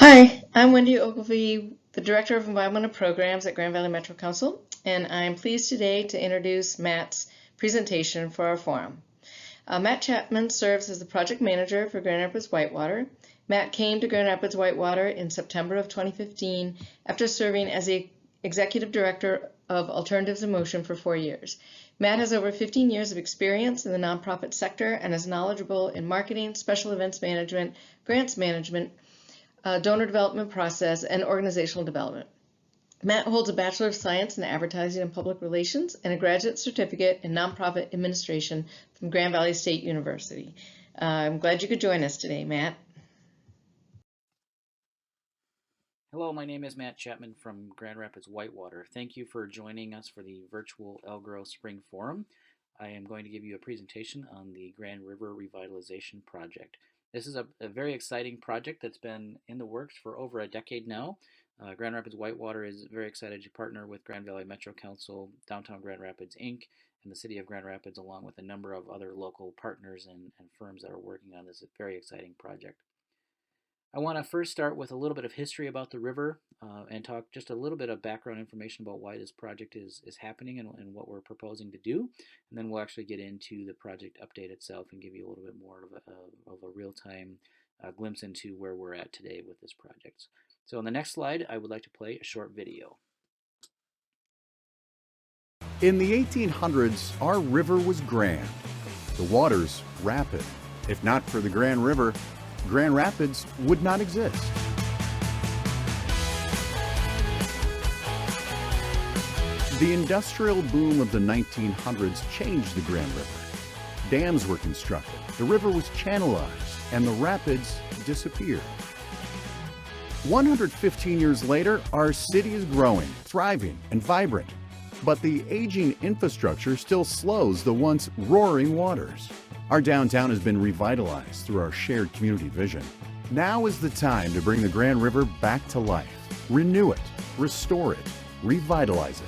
Hi, I'm Wendy Ogilvie, the Director of Environmental Programs at Grand Valley Metro Council, and I'm pleased today to introduce Matt's presentation for our forum. Matt Chapman serves as the Project Manager for Grand Rapids Whitewater. Matt came to Grand Rapids Whitewater in September of 2015 after serving as the Executive Director of Alternatives in Motion for 4 years. Matt has over 15 years of experience in the nonprofit sector and is knowledgeable in marketing, special events management, grants management, donor development process, and organizational development. Matt holds a Bachelor of Science in Advertising and Public Relations and a graduate certificate in Nonprofit Administration from Grand Valley State University. I'm glad you could join us today, Matt. Hello, my name is Matt Chapman from Grand Rapids Whitewater. Thank you for joining us for the virtual Elgro Spring Forum. I am going to give you a presentation on the Grand River Revitalization Project. This is a very exciting project that's been in the works for over a decade now. Grand Rapids Whitewater is very excited to partner with Grand Valley Metro Council, Downtown Grand Rapids Inc., and the City of Grand Rapids, along with a number of other local partners and firms that are working on this very exciting project. I want to first start with a little bit of history about the river and talk just a little bit of background information about why this project is happening and what we're proposing to do. And then we'll actually get into the project update itself and give you a little bit more of a real-time glimpse into where we're at today with this project. So on the next slide, I would like to play a short video. In the 1800s, our river was grand. The waters rapid. If not for the Grand River, Grand Rapids would not exist. The industrial boom of the 1900s changed the Grand River. Dams were constructed, the river was channelized, and the rapids disappeared. 115 years later, our city is growing, thriving, and vibrant. But the aging infrastructure still slows the once roaring waters. Our downtown has been revitalized through our shared community vision. Now is the time to bring the Grand River back to life. Renew it, restore it, revitalize it.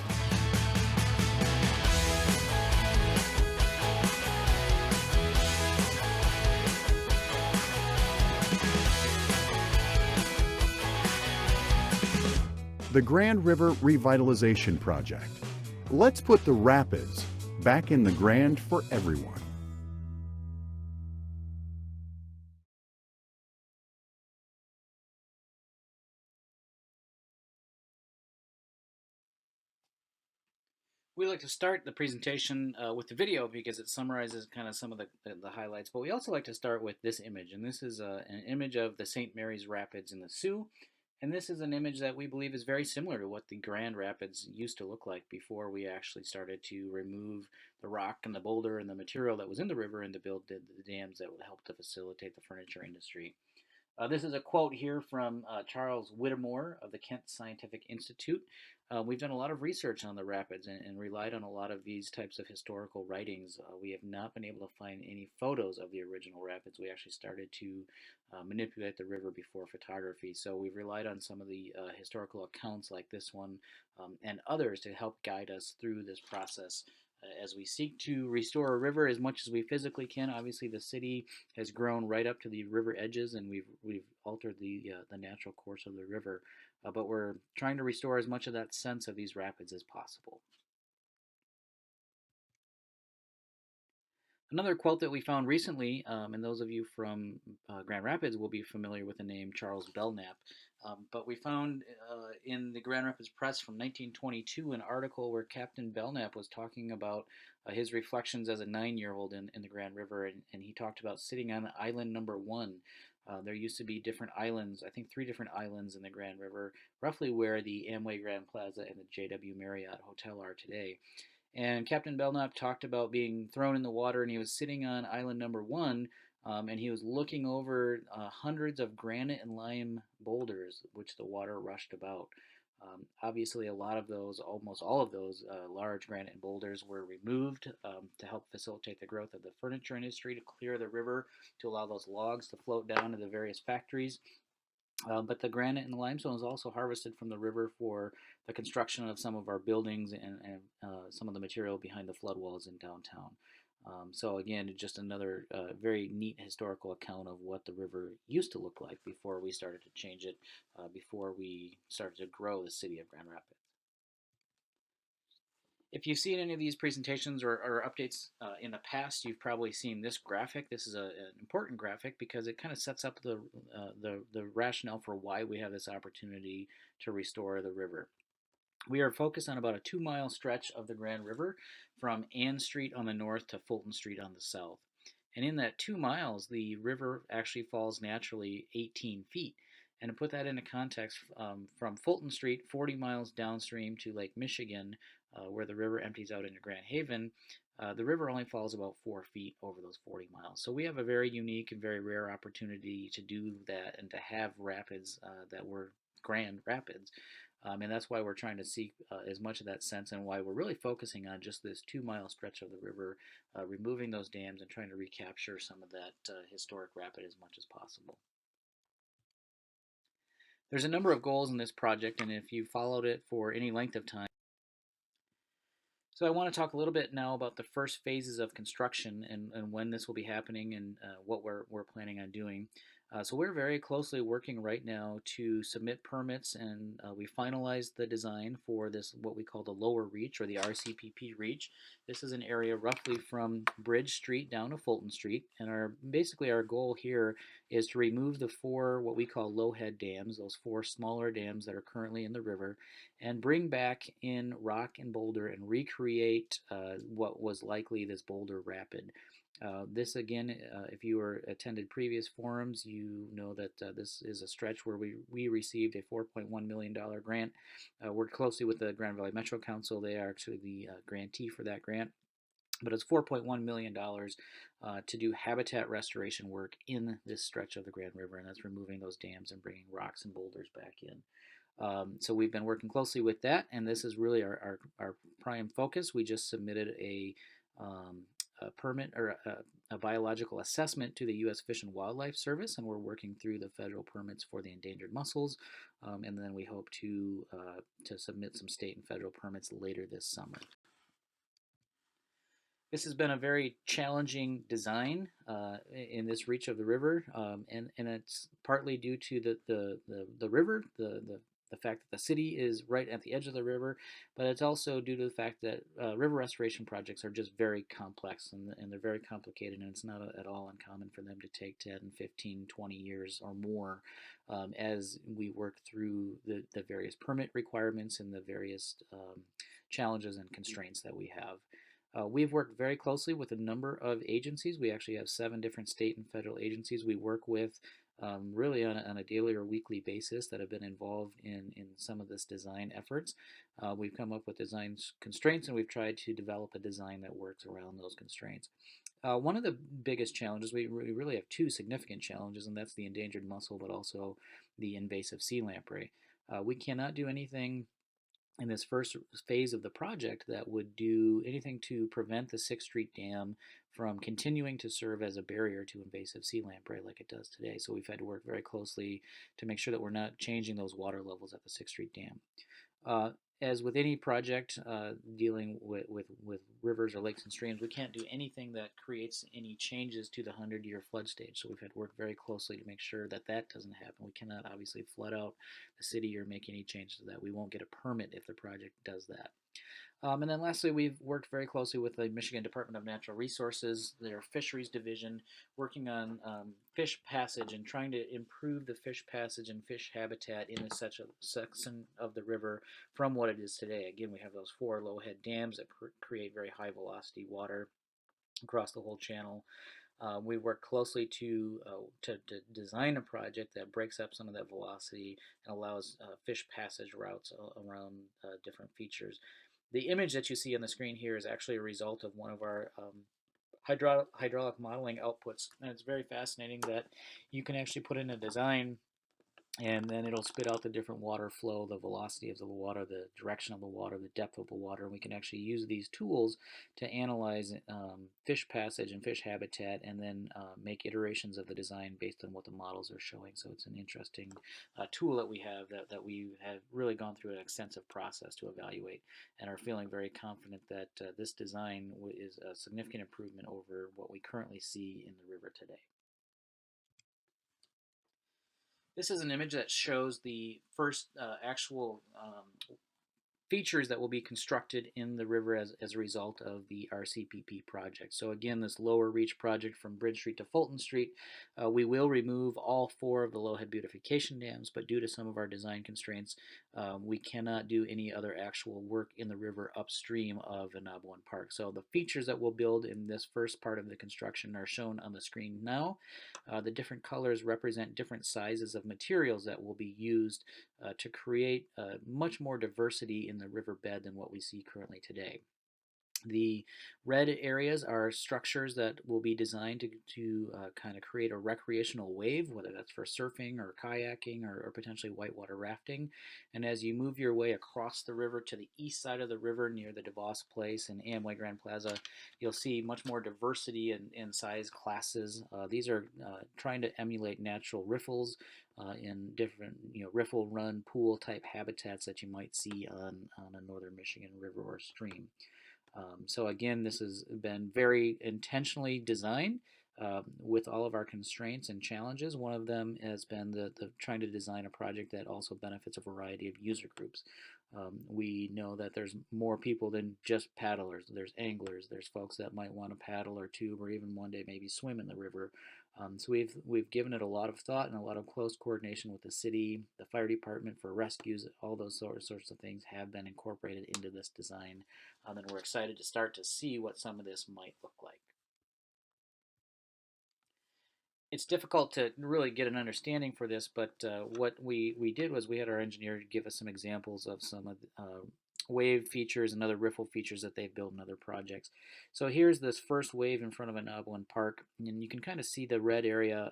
The Grand River Revitalization Project. Let's put the rapids back in the Grand for everyone. We like to start the presentation with the video because it summarizes kind of some of the highlights, but we also like to start with this image, and this is an image of the St. Mary's Rapids in the Sioux, and this is an image that we believe is very similar to what the Grand Rapids used to look like before we actually started to remove the rock and the boulder and the material that was in the river and to build the dams that would help to facilitate the furniture industry. This is a quote here from Charles Whittemore of the Kent Scientific Institute. We've done a lot of research on the rapids and relied on a lot of these types of historical writings. We have not been able to find any photos of the original rapids. We actually started to manipulate the river before photography. So we've relied on some of the historical accounts like this one and others to help guide us through this process. As we seek to restore a river as much as we physically can. Obviously, the city has grown right up to the river edges, and we've altered the natural course of the river. But we're trying to restore as much of that sense of these rapids as possible. Another quote that we found recently, and those of you from Grand Rapids will be familiar with the name Charles Belknap, but we found in the Grand Rapids Press from 1922 an article where Captain Belknap was talking about his reflections as a 9-year-old in the Grand River, and he talked about sitting on island number 1. There used to be different islands, I think 3 different islands in the Grand River, roughly where the Amway Grand Plaza and the JW Marriott Hotel are today. And Captain Belknap talked about being thrown in the water, and he was sitting on island number 1, and he was looking over hundreds of granite and lime boulders, which the water rushed about. Obviously, a lot of those, almost all of those large granite boulders were removed to help facilitate the growth of the furniture industry, to clear the river, to allow those logs to float down to the various factories. But the granite and the limestone is also harvested from the river for the construction of some of our buildings and some of the material behind the floodwalls in downtown. So again, just another very neat historical account of what the river used to look like before we started to change it, before we started to grow the city of Grand Rapids. If you've seen any of these presentations or updates in the past, you've probably seen this graphic. This is an important graphic because it kind of sets up the rationale for why we have this opportunity to restore the river. We are focused on about a 2-mile stretch of the Grand River from Ann Street on the north to Fulton Street on the south. And in that 2 miles, the river actually falls naturally 18 feet. And to put that into context, from Fulton Street, 40 miles downstream to Lake Michigan, where the river empties out into Grand Haven, the river only falls about 4 feet over those 40 miles. So we have a very unique and very rare opportunity to do that and to have rapids that were grand rapids. And that's why we're trying to seek as much of that sense, and why we're really focusing on just this 2-mile stretch of the river, removing those dams and trying to recapture some of that historic rapid as much as possible. There's a number of goals in this project, and if you followed it for any length of time, so I want to talk a little bit now about the first phases of construction and when this will be happening and what we're planning on doing. So we're very closely working right now to submit permits, and we finalized the design for this, what we call the lower reach, or the RCPP reach. This is an area roughly from Bridge Street down to Fulton Street, and basically our goal here is to remove the 4 what we call low head dams, those 4 smaller dams that are currently in the river, and bring back in rock and boulder and recreate what was likely this boulder rapid. This again, if you attended previous forums, you know that this is a stretch where we received a $4.1 million grant. Worked closely with the Grand Valley Metro Council. They are actually the grantee for that grant. But it's $4.1 million to do habitat restoration work in this stretch of the Grand River, and that's removing those dams and bringing rocks and boulders back in. So we've been working closely with that, and this is really our prime focus. We just submitted a permit or a biological assessment to the U.S. Fish and Wildlife Service, and we're working through the federal permits for the endangered mussels, and then we hope to submit some state and federal permits later this summer. This has been a very challenging design in this reach of the river, and it's partly due to the river, the fact that the city is right at the edge of the river, but it's also due to the fact that river restoration projects are just very complex, and they're very complicated, and it's not at all uncommon for them to take 10, 15, 20 years or more as we work through the various permit requirements and the various challenges and constraints that we have. We've worked very closely with a number of agencies. We actually have 7 different state and federal agencies we work with really on a daily or weekly basis that have been involved in some of this design efforts. We've come up with design constraints, and we've tried to develop a design that works around those constraints. One of the biggest challenges, we really have 2 significant challenges, and that's the endangered mussel, but also the invasive sea lamprey. We cannot do anything in this first phase of the project that would do anything to prevent the 6th Street Dam from continuing to serve as a barrier to invasive sea lamprey like it does today. So we've had to work very closely to make sure that we're not changing those water levels at the 6th Street Dam. As with any project dealing with rivers or lakes and streams, we can't do anything that creates any changes to the 100-year flood stage. So we've had to work very closely to make sure that that doesn't happen. We cannot obviously flood out the city or make any changes to that. We won't get a permit if the project does that. And then lastly, we've worked very closely with the Michigan Department of Natural Resources, their fisheries division, working on fish passage and trying to improve the fish passage and fish habitat in such a section of the river from what it is today. Again, we have those 4 low head dams that create very high velocity water across the whole channel. We work closely to design a project that breaks up some of that velocity and allows fish passage routes around different features. The image that you see on the screen here is actually a result of one of our hydraulic modeling outputs, and it's very fascinating that you can actually put in a design and then it'll spit out the different water flow, the velocity of the water, the direction of the water, the depth of the water. And we can actually use these tools to analyze fish passage and fish habitat, and then make iterations of the design based on what the models are showing. So it's an interesting tool that we have that we have really gone through an extensive process to evaluate, and are feeling very confident that this design is a significant improvement over what we currently see in the river today. This is an image that shows the first actual features that will be constructed in the river as a result of the RCPP project. So again, this lower reach project from Bridge Street to Fulton Street, we will remove all 4 of the low-head beautification dams, but due to some of our design constraints, we cannot do any other actual work in the river upstream of Anabuan Park. So the features that we'll build in this first part of the construction are shown on the screen now. The different colors represent different sizes of materials that will be used to create much more diversity in the riverbed than what we see currently today. The red areas are structures that will be designed to kind of create a recreational wave, whether that's for surfing or kayaking or potentially whitewater rafting. And as you move your way across the river to the east side of the river near the DeVos Place and Amway Grand Plaza, you'll see much more diversity in size classes. These are trying to emulate natural riffles in different, riffle run pool type habitats that you might see on a northern Michigan river or stream. So again, this has been very intentionally designed with all of our constraints and challenges. One of them has been the trying to design a project that also benefits a variety of user groups. We know that there's more people than just paddlers. There's anglers. There's folks that might want to paddle or tube or even one day maybe swim in the river. So we've given it a lot of thought and a lot of close coordination with the city, the fire department for rescues. All those sorts of things have been incorporated into this design. And we're excited to start to see what some of this might look like. It's difficult to really get an understanding for this, but what we did was we had our engineer give us some examples of some of the wave features and other riffle features that they've built in other projects. So here's this first wave in front of Anabuan Park, and you can kind of see the red area.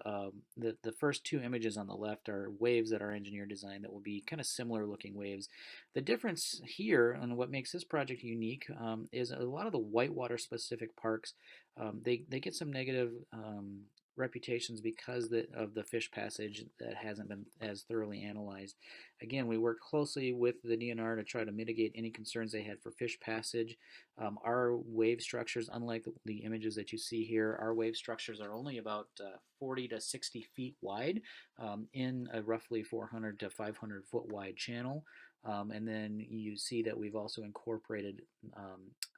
The first 2 images on the left are waves that our engineer designed that will be kind of similar looking waves. The difference here and what makes this project unique is a lot of the whitewater specific parks, they get some negative reputations because of the fish passage that hasn't been as thoroughly analyzed. Again, we worked closely with the DNR to try to mitigate any concerns they had for fish passage. Our wave structures, unlike the images that you see here, our wave structures are only about 40 to 60 feet wide in a roughly 400 to 500 foot wide channel. And then you see that we've also incorporated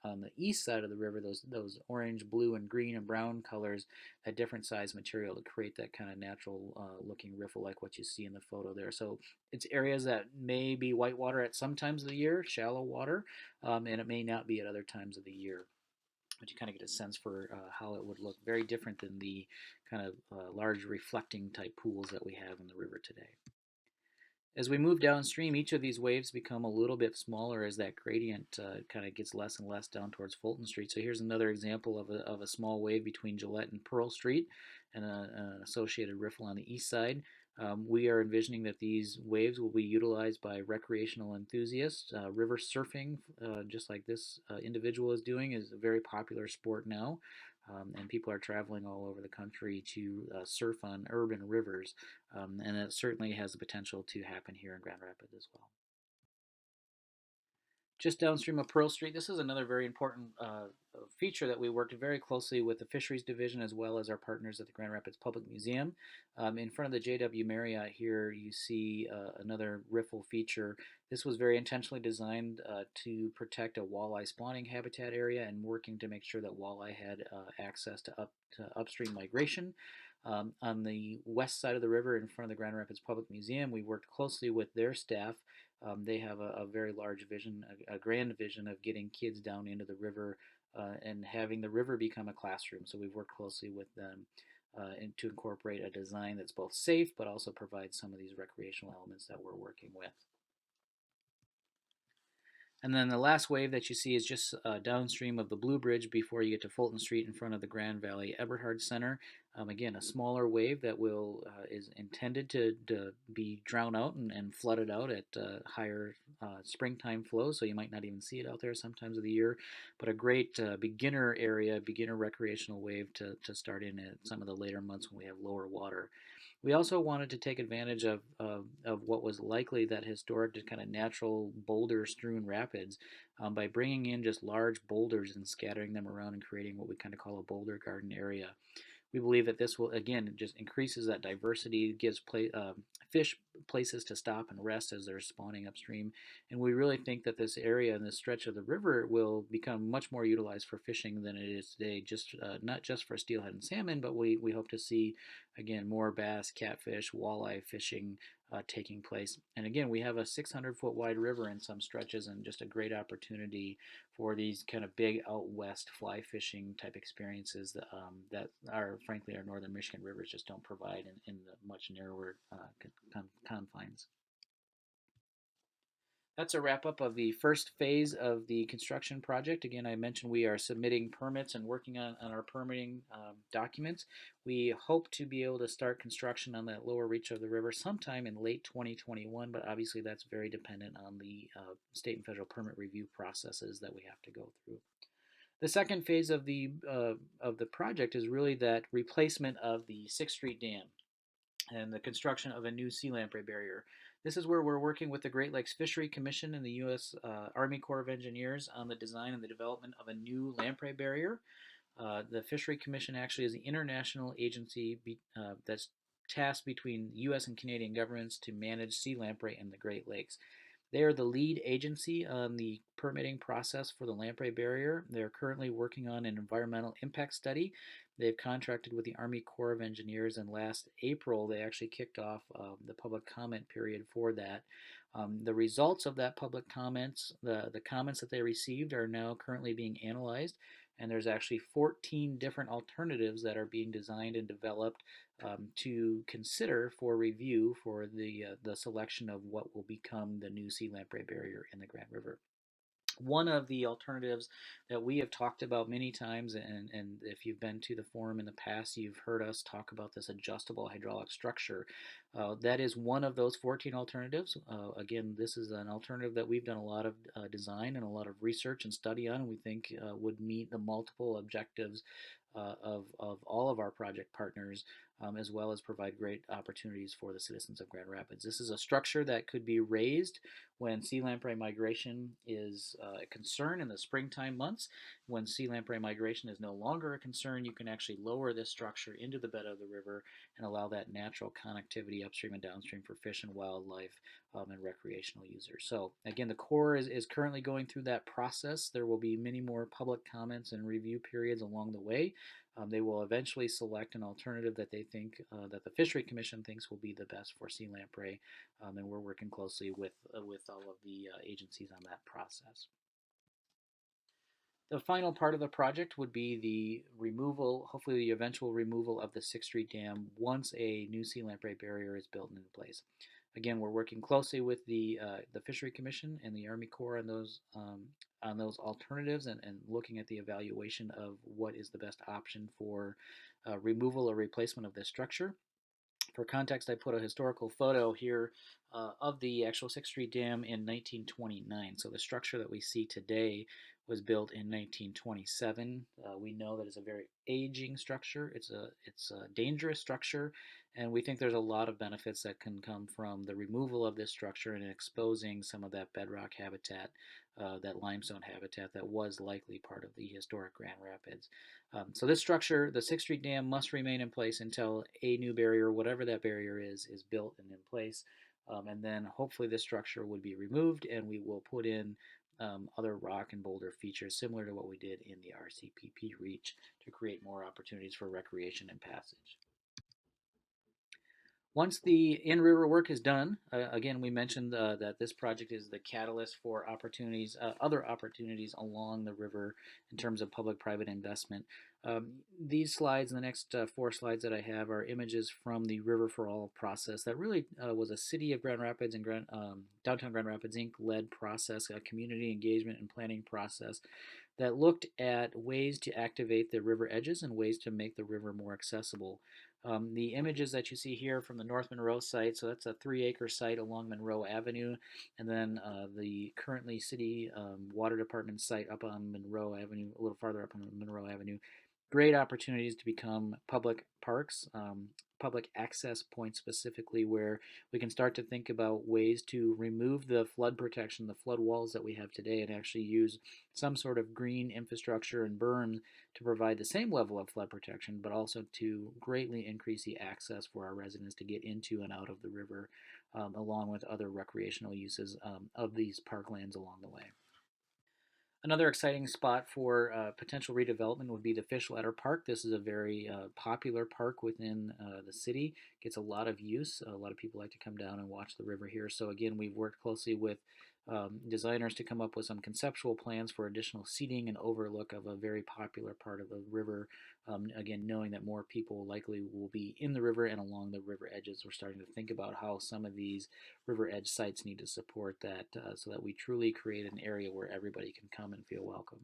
on the east side of the river those orange, blue, and green and brown colors, a different size material to create that kind of natural looking riffle like what you see in the photo there. So it's areas that may be whitewater at some times of the year, shallow water, and it may not be at other times of the year. But you kind of get a sense for how it would look, very different than the kind of large reflecting type pools that we have in the river today. As we move downstream, each of these waves become a little bit smaller as that gradient kind of gets less and less down towards Fulton Street. So here's another example of a small wave between Gillette and Pearl Street and an associated riffle on the east side. We are envisioning that these waves will be utilized by recreational enthusiasts. River surfing, just like this individual is doing, is a very popular sport now. And people are traveling all over the country to surf on urban rivers, and it certainly has the potential to happen here in Grand Rapids as well. Just downstream of Pearl Street, this is another very important feature that we worked very closely with the Fisheries Division as well as our partners at the Grand Rapids Public Museum. In front of the JW Marriott here, you see another riffle feature. This was very intentionally designed to protect a walleye spawning habitat area and working to make sure that walleye had access to upstream migration. On the west side of the river in front of the Grand Rapids Public Museum, we worked closely with their staff. They have a very large vision, a grand vision of getting kids down into the river and having the river become a classroom. So we've worked closely with them and to incorporate a design that's both safe but also provides some of these recreational elements that we're working with. And then the last wave that you see is just downstream of the Blue Bridge before you get to Fulton Street in front of the Grand Valley Eberhard Center. Again, a smaller wave that will is intended to be drowned out and flooded out at higher springtime flows, so you might not even see it out there sometimes of the year. But a great beginner area, beginner recreational wave to start in at some of the later months when we have lower water. We also wanted to take advantage of what was likely that historic, just kind of natural boulder strewn rapids by bringing in just large boulders and scattering them around and creating what we kind of call a boulder garden area. We believe that this will, again, just increases that diversity, gives fish places to stop and rest as they're spawning upstream. And we really think that this area and this stretch of the river will become much more utilized for fishing than it is today, just not just for steelhead and salmon, but we hope to see, again, more bass, catfish, walleye fishing taking place. And again, we have a 600-foot wide river in some stretches and just a great opportunity for these kind of big out west fly fishing type experiences that are frankly our northern Michigan rivers just don't provide in the much narrower confines. That's a wrap up of the first phase of the construction project. Again, I mentioned we are submitting permits and working on our permitting documents. We hope to be able to start construction on that lower reach of the river sometime in late 2021, but obviously that's very dependent on the state and federal permit review processes that we have to go through. The second phase of the project is really that replacement of the 6th Street Dam and the construction of a new sea lamprey barrier. This is where we're working with the Great Lakes Fishery Commission and the U.S. Army Corps of Engineers on the design and the development of a new lamprey barrier. The Fishery Commission actually is the international agency that's tasked between U.S. and Canadian governments to manage sea lamprey in the Great Lakes. They are the lead agency on the permitting process for the lamprey barrier. They're currently working on an environmental impact study. They've contracted with the Army Corps of Engineers, and last April they actually kicked off the public comment period for that. The results of that public comments, the comments that they received, are now currently being analyzed, and there's actually 14 different alternatives that are being designed and developed to consider for review for the selection of what will become the new sea lamprey barrier in the Grand River. One of the alternatives that we have talked about many times, and if you've been to the forum in the past, you've heard us talk about this adjustable hydraulic structure. That is one of those 14 alternatives. Again, this is an alternative that we've done a lot of design and a lot of research and study on, and we think would meet the multiple objectives of all of our project partners, as well as provide great opportunities for the citizens of Grand Rapids. This is a structure that could be raised when sea lamprey migration is a concern in the springtime months. When sea lamprey migration is no longer a concern, you can actually lower this structure into the bed of the river and allow that natural connectivity upstream and downstream for fish and wildlife and recreational users. So again, the Corps is currently going through that process. There will be many more public comments and review periods along the way. They will eventually select an alternative that they think, that the Fishery Commission thinks will be the best for sea lamprey, and we're working closely with all of the agencies on that process. The final part of the project would be the removal, hopefully the eventual removal of the 6th Street Dam once a new sea lamprey barrier is built into place. Again, we're working closely with the Fishery Commission and the Army Corps on those alternatives and looking at the evaluation of what is the best option for removal or replacement of this structure. For context, I put a historical photo here of the actual 6th Street Dam in 1929. So the structure that we see today was built in 1927. We know that it's a very aging structure. It's a dangerous structure, and we think there's a lot of benefits that can come from the removal of this structure and exposing some of that bedrock habitat, that limestone habitat that was likely part of the historic Grand Rapids. So this structure, the 6th Street Dam, must remain in place until a new barrier, whatever that barrier is built and in place. And then hopefully this structure would be removed and we will put in other rock and boulder features similar to what we did in the RCPP reach to create more opportunities for recreation and passage. Once the in-river work is done, again, we mentioned that this project is the catalyst for opportunities, other opportunities along the river in terms of public-private investment. These slides, and the next 4 slides that I have, are images from the River for All process that really was a City of Grand Rapids and Downtown Grand Rapids Inc. led process, a community engagement and planning process that looked at ways to activate the river edges and ways to make the river more accessible. The images that you see here from the North Monroe site, so that's a 3-acre site along Monroe Avenue, and then the currently city water department site up on Monroe Avenue, a little farther up on Monroe Avenue. Great opportunities to become public parks, public access points specifically, where we can start to think about ways to remove the flood protection, the flood walls that we have today, and actually use some sort of green infrastructure and berm to provide the same level of flood protection, but also to greatly increase the access for our residents to get into and out of the river, along with other recreational uses of these parklands along the way. Another exciting spot for potential redevelopment would be the Fishladder Park. This is a very popular park within the city. Gets a lot of use. A lot of people like to come down and watch the river here. So again, we've worked closely with designers to come up with some conceptual plans for additional seating and overlook of a very popular part of the river. Again, knowing that more people likely will be in the river and along the river edges, we're starting to think about how some of these river edge sites need to support that so that we truly create an area where everybody can come and feel welcome.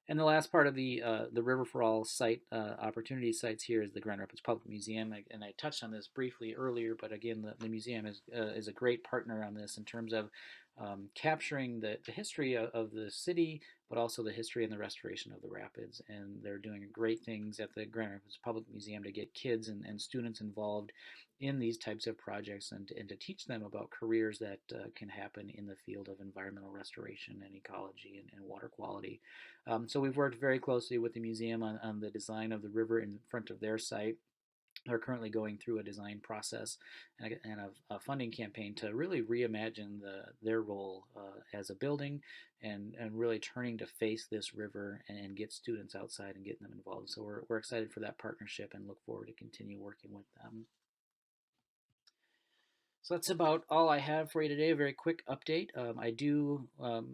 And the last part of the River for All site opportunity sites here is the Grand Rapids Public Museum, and I touched on this briefly earlier, but again, the museum is a great partner on this in terms of capturing the history of the city, but also the history and the restoration of the rapids. And they're doing great things at the Grand Rapids Public Museum to get kids and students involved in these types of projects and to teach them about careers that can happen in the field of environmental restoration and ecology and water quality. So we've worked very closely with the museum on the design of the river in front of their site. They're currently going through a design process and a funding campaign to really reimagine their role as a building and really turning to face this river and get students outside and getting them involved. So we're excited for that partnership and look forward to continue working with them. So that's about all I have for you today. A very quick update.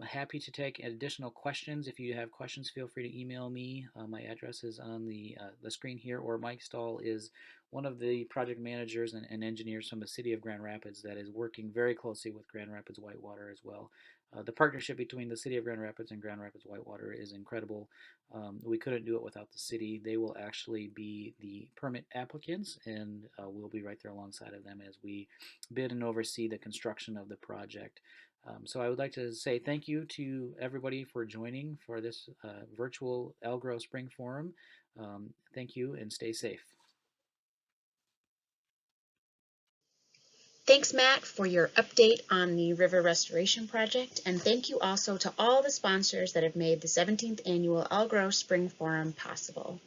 Happy to take additional questions. If you have questions, feel free to email me. My address is on the screen here, or Mike Stahl is one of the project managers and engineers from the City of Grand Rapids that is working very closely with Grand Rapids Whitewater as well. The partnership between the City of Grand Rapids and Grand Rapids Whitewater is incredible. We couldn't do it without the city. They will actually be the permit applicants, and we'll be right there alongside of them as we bid and oversee the construction of the project. So I would like to say thank you to everybody for joining for this virtual Algro Spring Forum. Thank you and stay safe. Thanks, Matt, for your update on the River Restoration Project, and thank you also to all the sponsors that have made the 17th Annual Algro Spring Forum possible.